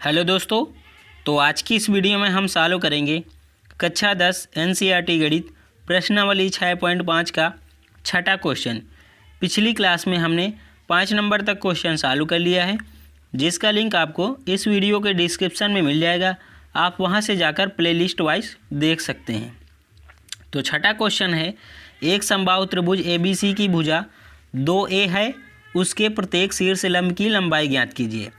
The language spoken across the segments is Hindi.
हेलो दोस्तों, तो आज की इस वीडियो में हम सॉल्व करेंगे कक्षा 10 एनसीईआरटी गणित प्रश्नावली 6.5 का छठा क्वेश्चन। पिछली क्लास में हमने 5 नंबर तक क्वेश्चन सॉल्व कर लिया है, जिसका लिंक आपको इस वीडियो के डिस्क्रिप्शन में मिल जाएगा। आप वहां से जाकर प्लेलिस्ट वाइज देख सकते हैं। तो छठा क्वेश्चन है, एक समबाहु त्रिभुज ABC की भुजा 2a है, उसके प्रत्येक शीर्ष लंब की लंबाई ज्ञात कीजिए।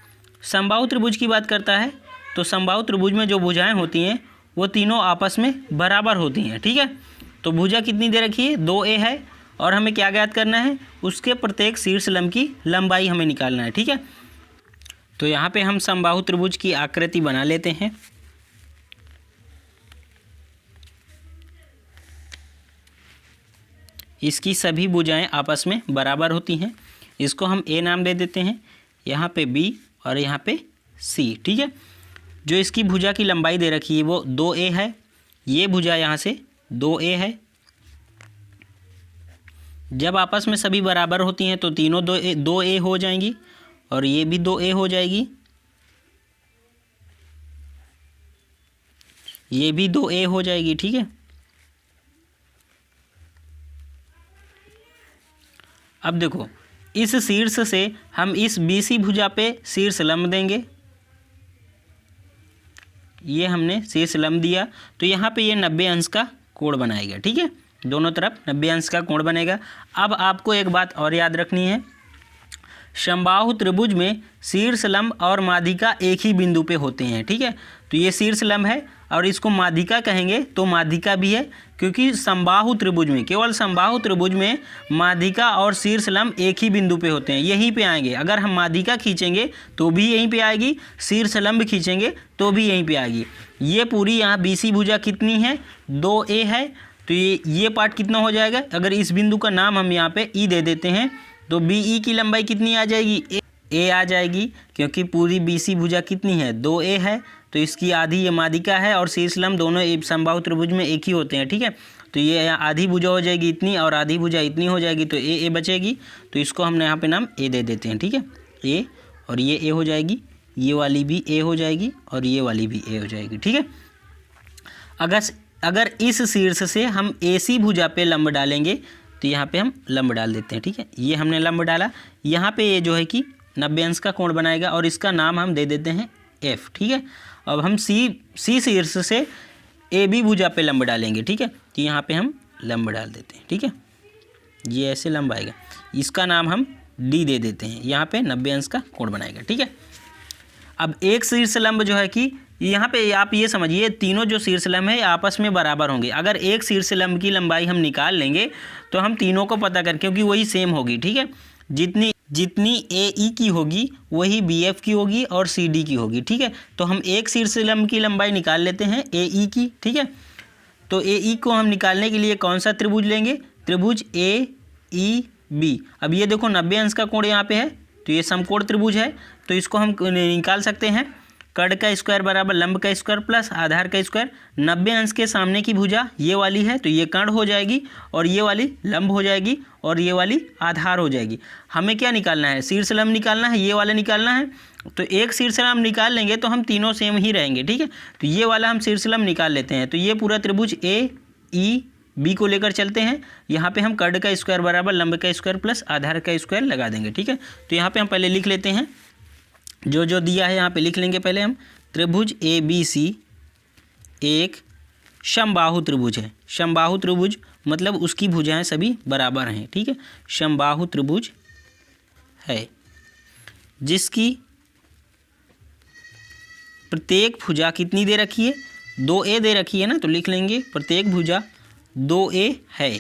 समबाहु त्रिभुज की बात करता है तो समबाहु त्रिभुज में जो भुजाएं होती हैं वो तीनों आपस में बराबर होती हैं। ठीक है, तो भुजा कितनी दे रखी है, 2a है, और हमें क्या ज्ञात करना है, उसके प्रत्येक शीर्ष लंब की लंबाई हमें निकालना है। ठीक है, तो यहाँ पे हम समबाहु त्रिभुज की आकृति बना लेते हैं। इसकी सभी भुजाएं आपस में बराबर होती हैं। इसको हम a नाम दे देते हैं, यहाँ पे b और यहाँ पे c। ठीक है, जो इसकी भुजा की लंबाई दे रखी है वो 2a है। ये भुजा यहाँ से 2a है। जब आपस में सभी बराबर होती हैं तो तीनों 2a हो जाएंगी, और ये भी 2a हो जाएगी, ये भी 2a हो जाएगी। ठीक है, अब देखो, इस शीर्ष से हम इस BC भुजा पे शीर्ष लंब देंगे। ये हमने शीर्ष लंब दिया तो यहाँ पे ये 90 अंश का कोण बनाएगा। ठीक है, दोनों तरफ 90 अंश का कोण बनेगा। अब आपको एक बात और याद रखनी है, समबाहु त्रिभुज में शीर्ष लंब और माध्यिका एक ही बिंदु पे होते हैं। ठीक है, तो ये शीर्ष लंब है और इसको माध्यिका कहेंगे तो माध्यिका भी है, क्योंकि समबाहु त्रिभुज में, केवल समबाहु त्रिभुज में माध्यिका और शीर्ष लंब एक ही बिंदु पे होते हैं, यहीं पे आएंगे। अगर हम माध्यिका खींचेंगे तो भी यहीं पे आएगी, शीर्ष लंब खींचेंगे तो भी यहीं पे आएगी। ये पूरी यहाँ BC भुजा कितनी है, 2a है, तो ये पार्ट कितना हो जाएगा, अगर इस बिंदु का नाम हम यहाँ पे E दे देते हैं तो BE की लंबाई कितनी आ जाएगी, a आ जाएगी, क्योंकि पूरी BC भुजा कितनी है, 2a है, तो इसकी आधी ये माध्यिका है और शीर्ष लंब दोनों समबाहु त्रिभुज में एक ही होते हैं। ठीक है, तो ये आधी भुजा हो जाएगी इतनी और आधी भुजा इतनी हो जाएगी, तो a बचेगी, तो इसको हमने यहाँ पे नाम a दे देते हैं। ठीक है, a, और ये a हो जाएगी, ये वाली भी a हो जाएगी और ये वाली भी a हो जाएगी। ठीक है, अगर इस शीर्ष से हम AC भुजा पे लंब डालेंगे तो यहाँ पे हम लंब डाल देते हैं। ठीक है, ये हमने लंब डाला, यहाँ पे ये जो है कि 90 अंश का कोण बनाएगा और इसका नाम हम दे देते हैं F। ठीक है, अब हम C शीर्ष से AB भुजा पे लंब डालेंगे। ठीक है, तो यहाँ पे हम लंब डाल देते हैं। ठीक है, ये ऐसे लंब आएगा, इसका नाम हम D दे देते हैं, यहाँ पे 90 अंश का कोण बनाएगा। ठीक है, अब एक शीर्ष लंब जो है कि यहाँ पे आप ये समझिए, तीनों जो शीर्ष लंब है आपस में बराबर होंगे। अगर एक शीर्ष लंब की लंबाई हम निकाल लेंगे तो हम तीनों को पता कर, क्योंकि वही सेम होगी। ठीक है, जितनी AE की होगी वही BF की होगी और CD की होगी। ठीक है, तो हम एक शीर्ष लंब की लंबाई निकाल लेते हैं AE की। ठीक है, तो AE को हम निकालने के लिए कौन सा त्रिभुज लेंगे, त्रिभुज AEB। अब ये देखो 90 अंश का कोण यहाँ पे है, तो ये समकोण त्रिभुज है, तो इसको हम निकाल सकते हैं। कर्ण का स्क्वायर बराबर लंब का स्क्वायर प्लस आधार का स्क्वायर। 90 अंश के सामने की भुजा ये वाली है, तो ये कर्ण हो जाएगी और ये वाली लंब हो जाएगी और ये वाली आधार हो जाएगी। हमें क्या निकालना है, शीर्ष लंब निकालना है, ये वाला निकालना है। तो एक शीर्ष लंब निकाल लेंगे तो हम तीनों सेम ही रहेंगे। ठीक है, तो ये वाला हम शीर्ष लंब निकाल लेते हैं। तो ये पूरा त्रिभुज AEB को लेकर चलते हैं। यहाँ पे हम कर्ण का स्क्वायर बराबर लंब का स्क्वायर प्लस आधार का स्क्वायर लगा देंगे। ठीक है, तो यहाँ पे हम पहले लिख लेते हैं, जो जो दिया है यहाँ पे लिख लेंगे पहले हम। त्रिभुज ABC एक समबाहु त्रिभुज है। समबाहु त्रिभुज मतलब उसकी भुजाएं सभी बराबर हैं। ठीक है, समबाहु त्रिभुज है जिसकी प्रत्येक भुजा कितनी दे रखी है, 2a दे रखी है ना, तो लिख लेंगे प्रत्येक भुजा 2a है,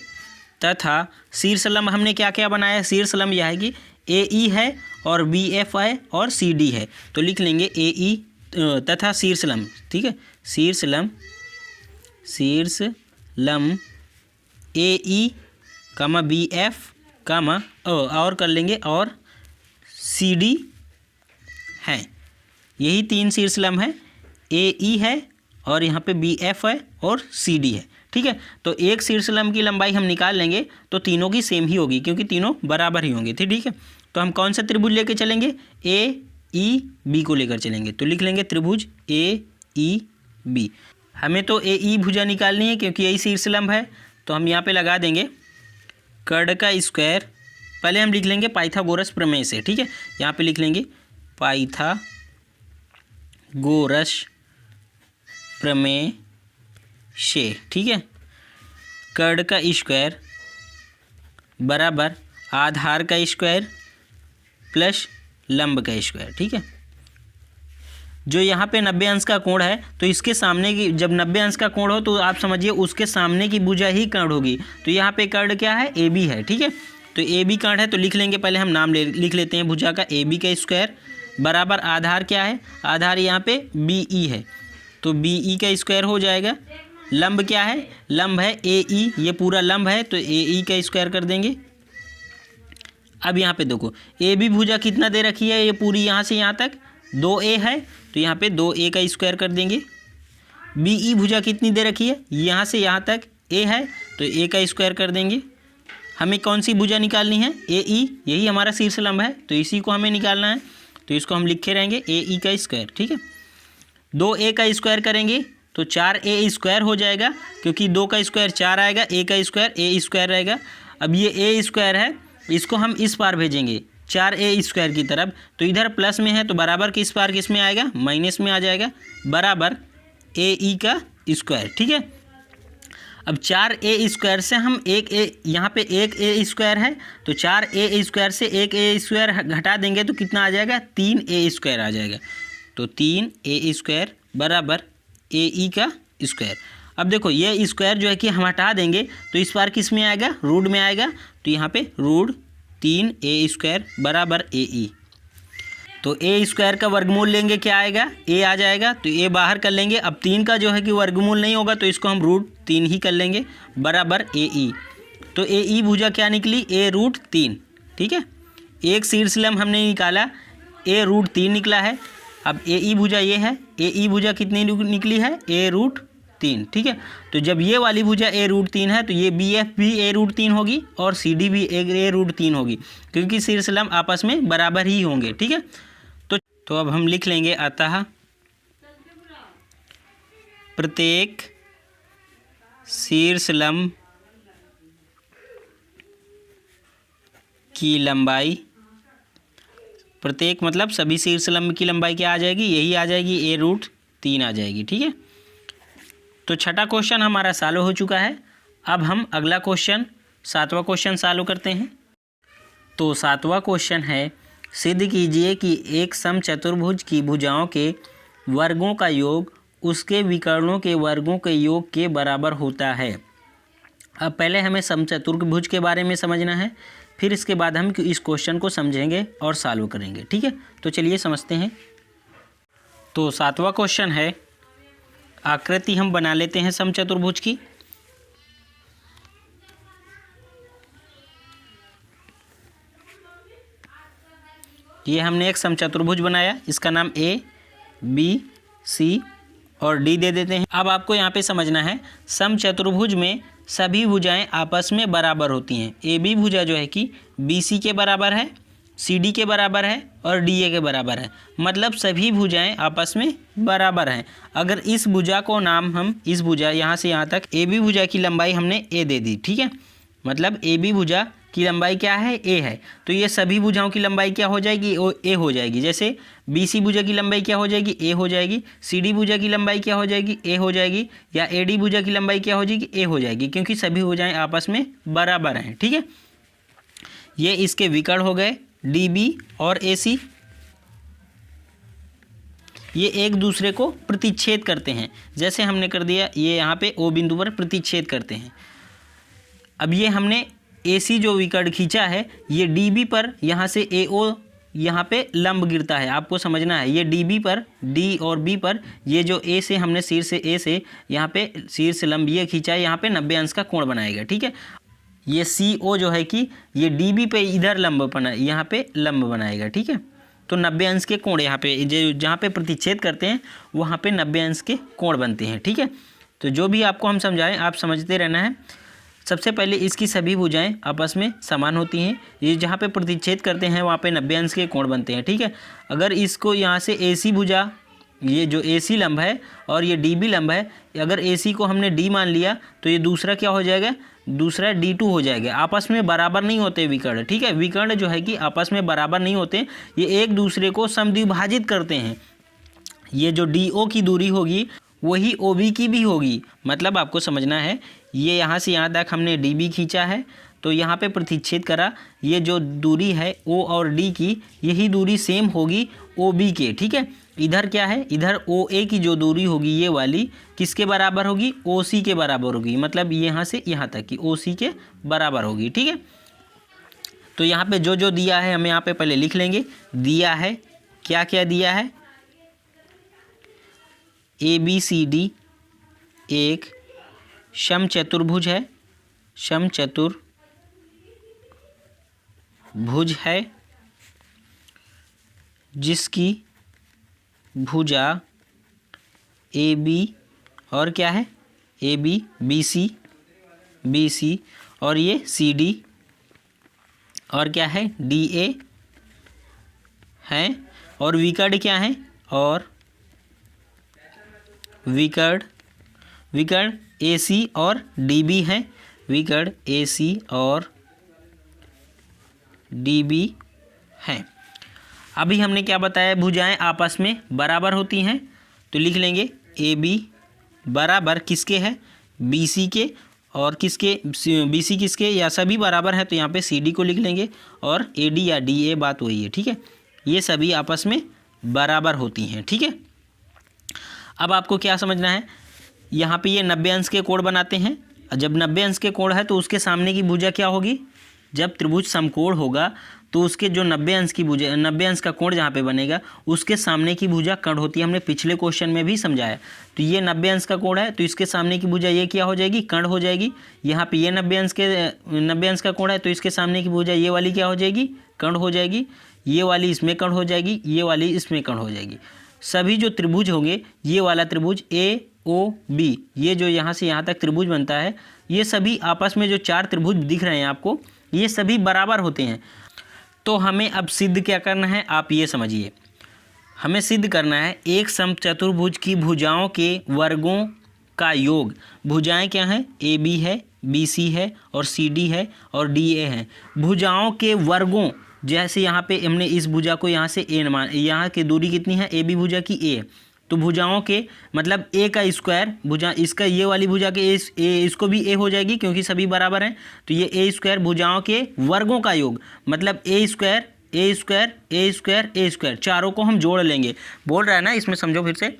तथा शीर्ष लंब हमने क्या क्या बनाया, शीर्ष लंब यह है कि AE है और BF है और CD है, तो लिख लेंगे AE तथा शीर्ष लंब। ठीक है, शीर्ष लंब AE कमा BF कमा और कर लेंगे और CD है। यही 3 शीर्ष लंब है, AE है और यहाँ पे BF है और CD है। ठीक है, तो एक शीर्ष लंब की लंबाई हम निकाल लेंगे तो तीनों की सेम ही होगी, क्योंकि तीनों बराबर ही होंगे। ठीक है, तो हम कौन सा त्रिभुज लेके चलेंगे, ई बी को लेकर चलेंगे तो लिख लेंगे त्रिभुज ए ई बी। हमें तो ए ई भुजा निकालनी है क्योंकि यही शीर्षलंब है, तो हम यहाँ पे लगा देंगे कर्ण का स्क्वायर। पहले हम लिख लेंगे पाइथागोरस प्रमेय से, ठीक है। यहाँ पे लिख लेंगे पाइथागोरस प्रमेय से, ठीक है। कर्ण का स्क्वायर बराबर आधार का स्क्वायर प्लस लंब का स्क्वायर, ठीक है। जो यहाँ पे 90 अंश का कोण है तो इसके सामने की, जब 90 अंश का कोण हो तो आप समझिए उसके सामने की भुजा ही कर्ण होगी। तो यहाँ पे कर्ण क्या है, ए बी है, ठीक है। तो ए बी कर्ण है तो लिख लेंगे, पहले हम नाम लिख लेते हैं भुजा का, ए बी का स्क्वायर बराबर आधार क्या है, आधार यहाँ पे बी ई है तो बी ई का स्क्वायर हो जाएगा। लंब क्या है, लंब है ए ई, ये पूरा लंब है तो ए ई का स्क्वायर कर देंगे। अब यहाँ पे देखो ए बी भुजा कितना दे रखी है, ये पूरी यहाँ से यहाँ तक 2a है तो यहाँ पे 2a का स्क्वायर कर देंगे। बी ई भुजा कितनी दे रखी है, यहाँ से यहाँ तक a है तो a का स्क्वायर कर देंगे। हमें कौन सी भुजा निकालनी है, ए ई, यही हमारा शीर्षलंब है तो इसी को हमें निकालना है। तो इसको हम लिखे रहेंगे ए ई का स्क्वायर, ठीक है। 2a का स्क्वायर करेंगे तो 4a स्क्वायर हो जाएगा, क्योंकि 2 का स्क्वायर 4 आएगा, a का स्क्वायर a स्क्वायर रहेगा। अब ये a स्क्वायर है, इसको हम इस पार भेजेंगे 4a स्क्वायर की तरफ, तो इधर प्लस में है तो बराबर किस पार किस में आएगा, माइनस में आ जाएगा, बराबर ए ई का स्क्वायर, ठीक है। अब 4a स्क्वायर से हम एक a, यहाँ पे एक a स्क्वायर है तो 4a स्क्वायर से एक a स्क्वायर घटा देंगे तो कितना आ जाएगा, 3a स्क्वायर आ जाएगा। तो 3a स्क्वायर बराबर ए ई का स्क्वायर। अब देखो ये स्क्वायर जो है कि हम हटा देंगे तो इस बार किस में आएगा, रूट में आएगा, तो यहाँ पे रूट 3a स्क्वायर बराबर ए ई। तो ए स्क्वायर का वर्गमूल लेंगे, क्या आएगा, ए आ जाएगा, तो ए बाहर कर लेंगे। अब 3 का जो है कि वर्गमूल नहीं होगा तो इसको हम रूट 3 ही कर लेंगे बराबर ए ई। तो ए ई भुजा क्या निकली, ए रूट 3, ठीक है। एक शीर्षलंब हमने निकाला, ए रूट 3 निकला है। अब ए ई भुजा ये है, ए ई भुजा कितनी निकली है, ए रूट 3, ठीक है। तो जब ये वाली भुजा ए रूट 3 है तो ये बी एफ भी ए रूट 3 होगी और सी डी भी ए रूट 3 होगी, क्योंकि शीर्षलंब आपस में बराबर ही होंगे, ठीक है। तो अब हम लिख लेंगे, अतः प्रत्येक शीर्षलंब की लंबाई, प्रत्येक मतलब सभी शीर्षलंब की लंबाई क्या आ जाएगी, यही आ जाएगी, ए रूट 3 आ जाएगी, ठीक है। तो छठा क्वेश्चन हमारा सॉल्व हो चुका है। अब हम अगला क्वेश्चन 7वां क्वेश्चन सॉल्व करते हैं। तो 7वां क्वेश्चन है, सिद्ध कीजिए कि एक समचतुर्भुज की भुजाओं के वर्गों का योग उसके विकर्णों के वर्गों के योग के बराबर होता है। अब पहले हमें समचतुर्भुज के बारे में समझना है, फिर इसके बाद हम इस क्वेश्चन को समझेंगे और सॉल्व करेंगे, ठीक है। तो चलिए समझते हैं। तो 7वां क्वेश्चन है, आकृति हम बना लेते हैं समचतुर्भुज की। ये हमने एक समचतुर्भुज बनाया, इसका नाम ए बी सी और डी दे देते हैं। अब आपको यहाँ पे समझना है, समचतुर्भुज में सभी भुजाएं आपस में बराबर होती हैं। ए बी भुजा जो है कि बी सी के बराबर है, सी डी के बराबर है और डी ए के बराबर है, मतलब सभी भुजाएं आपस में बराबर हैं। अगर इस भुजा को नाम हम, इस भुजा यहाँ से यहाँ तक ए बी भुजा की लंबाई हमने ए दे दी, ठीक है, मतलब ए बी भुजा की लंबाई क्या है, ए है, तो ये सभी भुजाओं की लंबाई क्या हो जाएगी, वो ए हो जाएगी। जैसे बी सी भुजा की लंबाई क्या हो जाएगी, ए हो जाएगी, सी डी भुजा की लंबाई क्या हो जाएगी, ए हो जाएगी, या ए डी भुजा की लंबाई क्या हो जाएगी, ए हो जाएगी, क्योंकि सभी भुजाएं आपस में बराबर हैं, ठीक है। ये इसके विकर्ण हो गए डी बी और ए सी, ये एक दूसरे को प्रतिच्छेद करते हैं, जैसे हमने कर दिया, ये यहाँ पे ओ बिंदु पर प्रतिच्छेद करते हैं। अब ये हमने ए सी जो विकर्ण खींचा है, ये डी बी पर यहाँ से ए ओ यहाँ पे लंब गिरता है, आपको समझना है। ये डी बी पर, डी और बी पर, ये जो ए से हमने शीर्ष से ए से यहाँ पे शीर्ष लंब ये खींचा है, यहाँ पे 90 अंश का कोण बनाएगा, ठीक है। ये सी ओ जो है कि ये डी बी पे इधर लंब बना, यहाँ पे लंब बनाएगा, ठीक है। तो 90 अंश के कोण यहाँ पे जहाँ पे प्रतिच्छेद करते हैं वहाँ पे 90 अंश के कोण बनते हैं, ठीक है। तो जो भी आपको हम समझाएं आप समझते रहना है। सबसे पहले इसकी सभी भुजाएं आपस में समान होती हैं। ये जहाँ पे प्रतिच्छेद करते हैं वहाँ पे 90 अंश के कोण बनते हैं, ठीक है। अगर इसको यहाँ से AC भुजा, ये जो AC लंब है और ये DB लंब है, अगर AC को हमने D मान लिया तो ये दूसरा क्या हो जाएगा, दूसरा D2 हो जाएगा। आपस में बराबर नहीं होते विकर्ण, ठीक है। विकर्ण जो है कि आपस में बराबर नहीं होते, ये एक दूसरे को समद्विभाजित करते हैं। ये जो DO की दूरी होगी वही OB की भी होगी। मतलब आपको समझना है, ये यहाँ से यहाँ तक हमने DB खींचा है तो यहाँ पे प्रतिच्छेद करा, ये जो दूरी है O और D की, यही दूरी सेम होगी OB के, ठीक है। इधर क्या है, इधर OA की जो दूरी होगी ये वाली किसके बराबर होगी, OC के बराबर होगी। मतलब यहाँ से यहाँ तक की OC के बराबर होगी, ठीक है। तो यहाँ पे जो जो दिया है हमें यहाँ पे पहले लिख लेंगे। दिया है, क्या क्या दिया है, ABCD एक समचतुर्भुज है, समचतुर्भुज है जिसकी भुजा AB और क्या है, AB BC और ये CD और क्या है, DA है। और विकर्ण क्या है, और विकर्ण AC और DB है, विकर्ण AC और DB है। अभी हमने क्या बताया, भुजाएं आपस में बराबर होती हैं, तो लिख लेंगे AB बराबर किसके है, BC के, और किसके, BC किसके, या सभी बराबर है तो यहाँ पे CD को लिख लेंगे, और AD या DA बात वही है, ठीक है। ये सभी आपस में बराबर होती हैं, ठीक है। अब आपको क्या समझना है, यहाँ पे ये 90 अंश के कोण बनाते हैं। जब 90 अंश के कोण है तो उसके सामने की भुजा क्या होगी, जब त्रिभुज समकोण होगा तो उसके जो 90 अंश की भुजा, 90 अंश का कोण जहाँ पे बनेगा उसके सामने की भुजा कर्ण होती है। हमने पिछले क्वेश्चन में भी समझाया। तो ये 90 अंश का कोण है तो इसके सामने की भुजा ये क्या हो जाएगी, कर्ण हो जाएगी। यहाँ पे ये 90 अंश का कोण है तो इसके सामने की भुजा ये वाली क्या हो जाएगी, कर्ण हो जाएगी। ये वाली इसमें कर्ण हो जाएगी, ये वाली इसमें कर्ण हो जाएगी। सभी जो त्रिभुज होंगे, ये वाला त्रिभुज AOB, ये जो यहाँ से यहाँ तक त्रिभुज बनता है, ये सभी आपस में जो 4 त्रिभुज दिख रहे हैं आपको, ये सभी बराबर होते हैं। तो हमें अब सिद्ध क्या करना है, आप ये समझिए। हमें सिद्ध करना है एक समचतुर्भुज की भुजाओं के वर्गों का योग। भुजाएं क्या हैं, AB है, BC है और CD है और DA है। भुजाओं के वर्गों, जैसे यहाँ पे हमने इस भुजा को यहाँ से A मान, यहाँ की दूरी कितनी है, AB भुजा की A, तो भुजाओं के मतलब A का स्क्वायर, भुजा इसका ये वाली भुजा के इसको भी A हो जाएगी क्योंकि सभी बराबर हैं। तो ये A स्क्वायर भुजाओं के वर्गों का योग, मतलब A square A square A square A square, चारों को हम जोड़ लेंगे। बोल रहा है ना, इसमें समझो फिर से।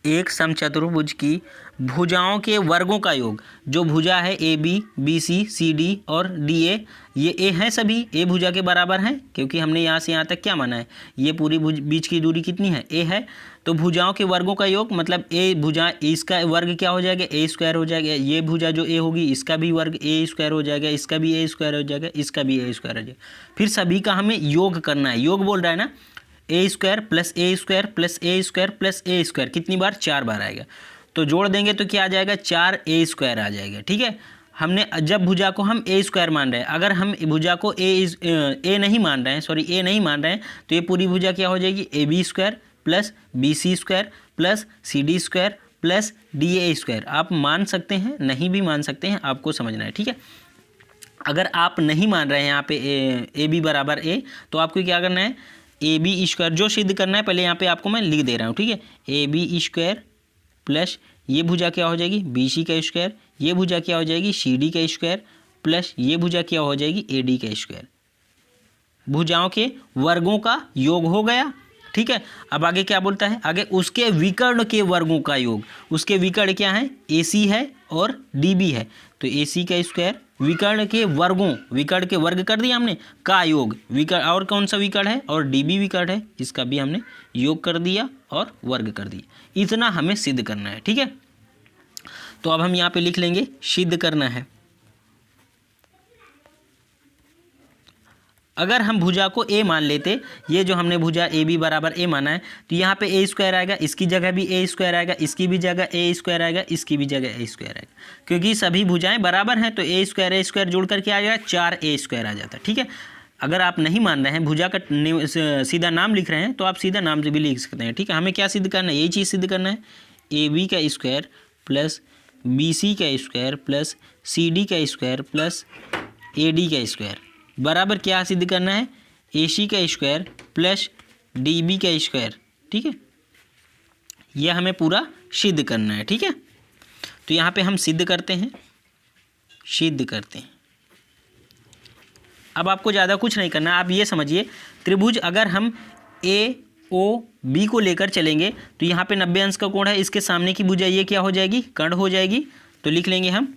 एक समचतुर्भुज की भुजाओं के वर्गों का योग, जो भुजा है AB BC CD और DA, ये A है, सभी A भुजा के बराबर हैं क्योंकि हमने यहाँ से यहाँ तक क्या माना है, ये पूरी बीच की दूरी कितनी है, A है। तो भुजाओं के वर्गों का योग मतलब A भुजा, इसका वर्ग क्या हो जाएगा, A स्क्वायर हो जाएगा। ये भुजा जो A होगी इसका भी वर्ग A स्क्वायर हो जाएगा, इसका भी A स्क्वायर हो जाएगा, इसका भी A स्क्वायर हो जाएगा। फिर सभी का हमें योग करना है। योग बोल रहा है ना, A square plus A square plus A square plus A square, कितनी बार, 4 बार आएगा। तो जोड़ देंगे तो क्या आ जाएगा, 4A स्क्वायर आ जाएगा, ठीक है। हमने जब भुजा को हम A स्क्वायर मान रहे हैं, अगर हम भुजा को A नहीं मान रहे हैं, A नहीं मान रहे हैं, तो ये पूरी भुजा क्या हो जाएगी, AB square plus BC square plus CD square plus DA square. आप मान सकते हैं, नहीं भी मान सकते हैं, आपको समझना है, ठीक है। अगर आप नहीं मान रहे हैं यहाँ पे AB बराबर A, तो आपको क्या करना है, AB स्क्वायर जो सिद्ध करना है, पहले यहाँ पे आपको मैं लिख दे रहा हूँ, ठीक है। AB स्क्वायर प्लस ये भुजा क्या हो जाएगी, BC का स्क्वायर, ये भुजा क्या हो जाएगी, CD का स्क्वायर प्लस ये भुजा क्या हो जाएगी, AD का स्क्वायर। भुजाओं के वर्गों का योग हो गया, ठीक है। अब आगे क्या बोलता है, आगे उसके विकर्ण के वर्गों का योग। उसके विकर्ण क्या है, AC है और DB है। तो AC का स्क्वायर, विकर्ण के वर्गों, विकर्ण के वर्ग कर दिया हमने, का योग, विकर्ण और कौन सा विकर्ण है, और DB विकर्ण है, इसका भी हमने योग कर दिया और वर्ग कर दिया। इतना हमें सिद्ध करना है, ठीक है। तो अब हम यहाँ पे लिख लेंगे सिद्ध करना है। अगर हम भुजा को ए मान लेते, ये जो हमने भुजा ए बी बराबर ए माना है, तो यहाँ पे ए स्क्वायर आएगा, इसकी जगह भी ए स्क्वायर आएगा, इसकी भी जगह ए स्क्वायर आएगा, इसकी भी जगह ए स्क्वायर आएगा, क्योंकि सभी भुजाएं बराबर हैं। तो ए स्क्वायर जोड़ करके आ जाएगा 4a स्क्वायर आ जाता है। ठीक है, अगर आप नहीं मान रहे हैं, भुजा का सीधा नाम लिख रहे हैं, तो आप सीधा नाम से भी लिख सकते हैं। ठीक है, हमें क्या सिद्ध करना है, यही चीज़ सिद्ध करना है, ए बी का स्क्वायर प्लस बी सी का स्क्वायर प्लस सी डी का स्क्वायर प्लस ए डी का स्क्वायर बराबर क्या सिद्ध करना है, ए सी का स्क्वायर प्लस डी बी का स्क्वायर। ठीक है, यह हमें पूरा सिद्ध करना है। ठीक है, तो यहाँ पे हम सिद्ध करते हैं। अब आपको ज़्यादा कुछ नहीं करना, आप ये समझिए, त्रिभुज अगर हम ए ओ बी को लेकर चलेंगे तो यहाँ पे 90 अंश का कोण है, इसके सामने की भुजा ये क्या हो जाएगी, कर्ण हो जाएगी। तो लिख लेंगे हम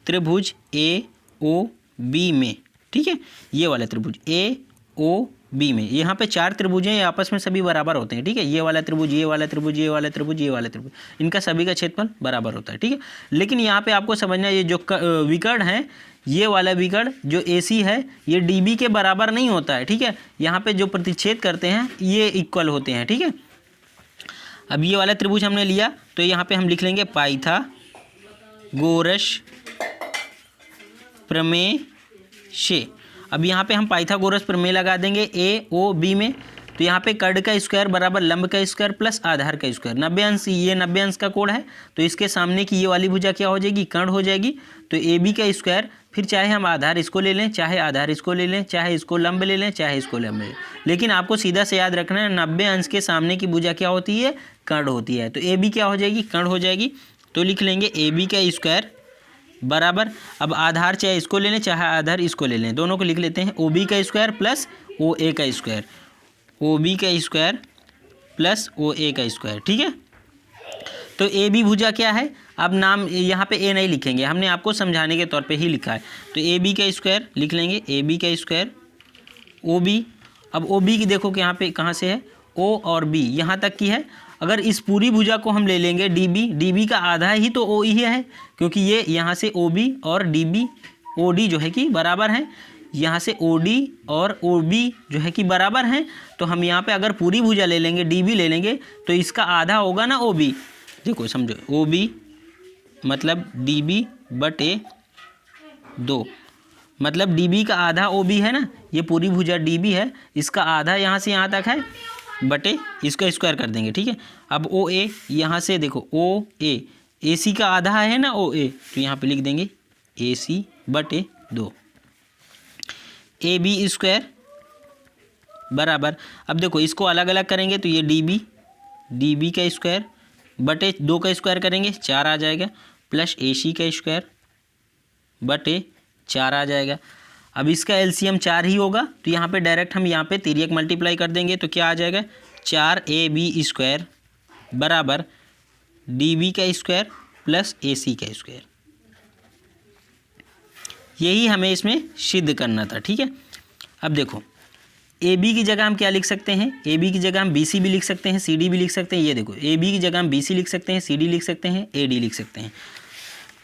त्रिभुज ए ओ बी में। ठीक है, ये वाला त्रिभुज ए ओ बी में, यहाँ पे 4 त्रिभुज हैं, आपस में सभी बराबर होते हैं। ठीक है, ये वाला त्रिभुज, ये वाला त्रिभुज, ये वाला त्रिभुज, ये वाला त्रिभुज, इनका सभी का क्षेत्रफल बराबर होता है। ठीक है, लेकिन यहाँ पे आपको समझना है, ये जो विकर्ण है, ये वाला विकर्ण जो AC है, ये DB के बराबर नहीं होता है। ठीक है, यहाँ पे जो प्रतिच्छेद करते हैं ये इक्वल होते हैं। ठीक है, अब ये वाला त्रिभुज हमने लिया, तो यहाँ पे हम लिख लेंगे पाइथागोरस प्रमेय से। अब यहाँ पे हम पाइथागोरस प्रमेय लगा देंगे ए ओ बी में, तो यहाँ पे कर्ण का स्क्वायर बराबर लंब का स्क्वायर प्लस आधार का स्क्वायर। 90 अंश, ये 90 अंश का कोण है, तो इसके सामने की ये वाली भुजा क्या हो जाएगी, कर्ण हो जाएगी। तो ए बी का स्क्वायर, फिर चाहे हम आधार इसको ले लें, चाहे आधार इसको ले लें, चाहे इसको लंब ले लें, चाहे इसको लंब ले लें, लेकिन आपको सीधा से याद रखना है 90 अंश के सामने की भुजा क्या होती है, कर्ण होती है। तो ए बी क्या हो जाएगी, कर्ण हो जाएगी। तो लिख लेंगे ए बी का स्क्वायर बराबर, अब आधार चाहे इसको ले लें, चाहे आधार इसको ले लें, दोनों को लिख लेते हैं, ओ बी का स्क्वायर प्लस ओ ए का स्क्वायर, ओ बी का स्क्वायर प्लस ओ ए का स्क्वायर। ठीक है, तो ए बी भुजा क्या है, अब नाम यहाँ पे ए नहीं लिखेंगे, हमने आपको समझाने के तौर पे ही लिखा है। तो ए बी का स्क्वायर लिख लेंगे, ए बी का स्क्वायर ओ बी। अब ओ बी की देखो कि यहाँ पे कहाँ से है, ओ और बी यहाँ तक की है। अगर इस पूरी भुजा को हम ले लेंगे डी बी का आधा ही तो ओ ही है, क्योंकि ये यहाँ से ओ बी और डी बी ओ डी जो है कि बराबर हैं, यहाँ से ओ डी और ओ बी जो है कि बराबर हैं। तो हम यहाँ पे अगर पूरी भुजा ले लेंगे, डी बी ले लेंगे, तो इसका आधा होगा ना ओ बी। देखो समझो, ओ बी मतलब डी बी बटे 2, मतलब डी बी का आधा ओ बी है ना, ये पूरी भुजा डी बी है, इसका आधा यहाँ से यहाँ तक है, बटे इसका स्क्वायर कर देंगे। ठीक है, अब ओ ए, यहाँ से देखो ओ ए सी का आधा है ना ओ ए, तो यहाँ पे लिख देंगे ए सी बटे 2, ए बी स्क्वायर बराबर, अब देखो इसको अलग अलग करेंगे तो ये डी बी का स्क्वायर बटे 2 का स्क्वायर करेंगे 4 आ जाएगा, प्लस ए सी का स्क्वायर बटे 4 आ जाएगा। अब इसका एलसीएम 4 ही होगा, तो यहाँ पे डायरेक्ट हम यहाँ पे तिर्यक मल्टीप्लाई कर देंगे, तो क्या आ जाएगा, 4ab स्क्वायर बराबर db का स्क्वायर प्लस ac का स्क्वायर। यही हमें इसमें सिद्ध करना था। ठीक है, अब देखो AB की जगह हम क्या लिख सकते हैं, AB की जगह हम BC भी लिख सकते हैं, CD भी लिख सकते हैं। ये देखो AB की जगह हम BC लिख सकते हैं, CD लिख सकते हैं, AD लिख सकते हैं।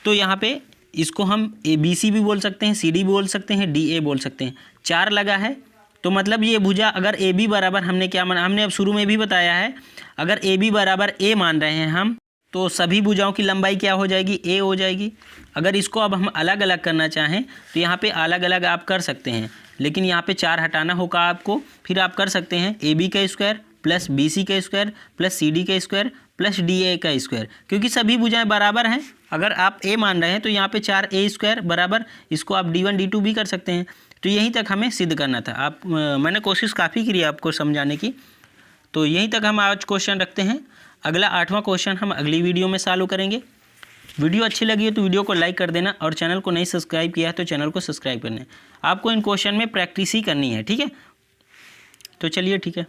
तो यहाँ पे इसको हम ABC भी बोल सकते हैं, CD भी बोल सकते हैं, DA बोल सकते हैं। 4 लगा है, तो मतलब ये भुजा अगर AB बराबर, हमने क्या माना, हमने अब शुरू में भी बताया है, अगर AB बराबर A मान रहे हैं हम, तो सभी भुजाओं की लंबाई क्या हो जाएगी, A हो जाएगी। अगर इसको अब हम अलग अलग करना चाहें तो यहाँ पे अलग अलग आप कर सकते हैं, लेकिन यहाँ पे 4 हटाना होगा आपको। फिर आप कर सकते हैं AB का स्क्वायर प्लस BC का स्क्वायर प्लस CD का स्क्वायर प्लस DA का स्क्वायर, क्योंकि सभी भुजाएं बराबर हैं। अगर आप A मान रहे हैं तो यहाँ पे 4a स्क्वायर बराबर, इसको आप D1 D2 भी कर सकते हैं। तो यहीं तक हमें सिद्ध करना था। मैंने कोशिश काफ़ी की आपको समझाने की, तो यहीं तक हम आज क्वेश्चन रखते हैं। अगला 8वां क्वेश्चन हम अगली वीडियो में सॉल्व करेंगे। वीडियो अच्छी लगी है तो वीडियो को लाइक कर देना, और चैनल को नहीं सब्सक्राइब किया है तो चैनल को सब्सक्राइब करना है। आपको इन क्वेश्चन में प्रैक्टिस ही करनी है। ठीक है, तो चलिए ठीक है।